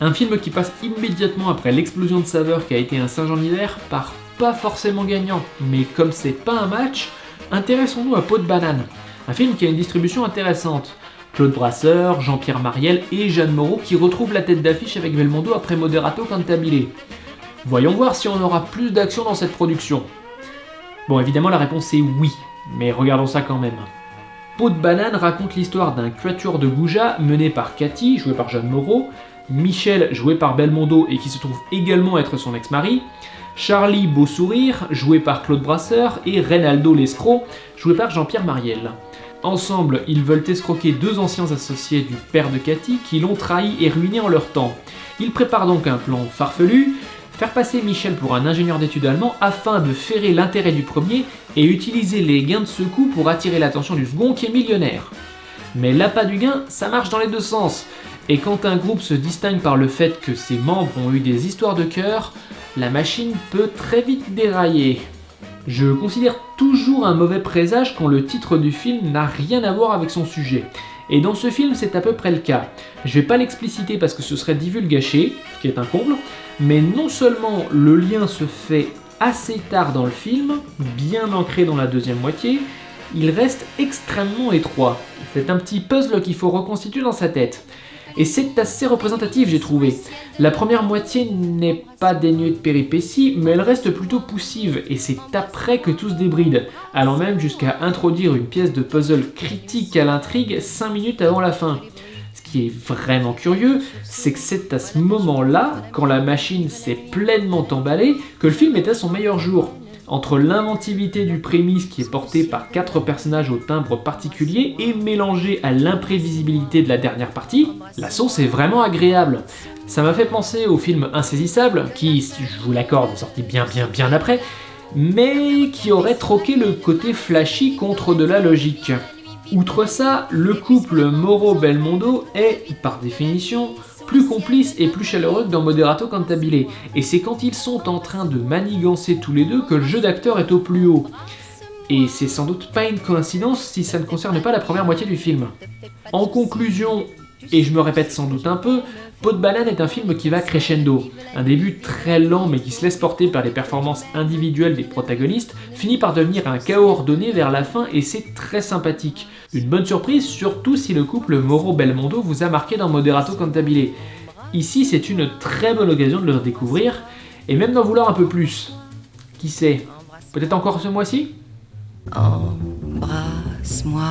Un film qui passe immédiatement après l'explosion de saveur qu'a été un Saint-Jean d'hiver part pas forcément gagnant, mais comme c'est pas un match, intéressons-nous à Peau de banane. Un film qui a une distribution intéressante. Claude Brasseur, Jean-Pierre Mariel et Jeanne Moreau qui retrouvent la tête d'affiche avec Belmondo après Moderato Cantabile. Voyons voir si on aura plus d'action dans cette production. Bon, évidemment la réponse est oui, mais regardons ça quand même. Peau de banane raconte l'histoire d'un quatuor de goujats mené par Cathy, jouée par Jeanne Moreau, Michel, joué par Belmondo et qui se trouve également être son ex-mari, Charlie Beau-Sourire, joué par Claude Brasseur, et Reynaldo l'escroc, joué par Jean-Pierre Mariel. Ensemble, ils veulent escroquer deux anciens associés du père de Cathy qui l'ont trahi et ruiné en leur temps. Ils préparent donc un plan farfelu, faire passer Michel pour un ingénieur d'études allemand afin de ferrer l'intérêt du premier et utiliser les gains de ce coup pour attirer l'attention du second qui est millionnaire. Mais l'appât du gain, ça marche dans les deux sens. Et quand un groupe se distingue par le fait que ses membres ont eu des histoires de cœur, la machine peut très vite dérailler. Je considère toujours un mauvais présage quand le titre du film n'a rien à voir avec son sujet. Et dans ce film, c'est à peu près le cas. Je vais pas l'expliciter parce que ce serait divulgaché, ce qui est un comble, mais non seulement le lien se fait assez tard dans le film, bien ancré dans la deuxième moitié, il reste extrêmement étroit. C'est un petit puzzle qu'il faut reconstituer dans sa tête. Et c'est assez représentatif, j'ai trouvé. La première moitié n'est pas dénuée de péripéties, mais elle reste plutôt poussive, et c'est après que tout se débride, allant même jusqu'à introduire une pièce de puzzle critique à l'intrigue 5 minutes avant la fin. Ce qui est vraiment curieux, c'est que c'est à ce moment-là, quand la machine s'est pleinement emballée, que le film est à son meilleur jour. Entre l'inventivité du prémisse qui est porté par 4 personnages au timbre particulier et mélangé à l'imprévisibilité de la dernière partie, la sauce est vraiment agréable. Ça m'a fait penser au film Insaisissable, qui, je vous l'accorde, est sorti bien après, mais qui aurait troqué le côté flashy contre de la logique. Outre ça, le couple Moreau-Belmondo est, par définition, plus complice et plus chaleureux que dans Moderato Cantabile, et c'est quand ils sont en train de manigancer tous les deux que le jeu d'acteur est au plus haut. Et c'est sans doute pas une coïncidence si ça ne concerne pas la première moitié du film. En conclusion, et je me répète sans doute un peu, Peau de banane est un film qui va crescendo. Un début très lent mais qui se laisse porter par les performances individuelles des protagonistes, finit par devenir un chaos ordonné vers la fin et c'est très sympathique. Une bonne surprise, surtout si le couple Moreau-Belmondo vous a marqué dans Moderato Cantabile. Ici, c'est une très bonne occasion de le découvrir, et même d'en vouloir un peu plus. Qui sait, peut-être encore ce mois-ci ? Embrasse-moi.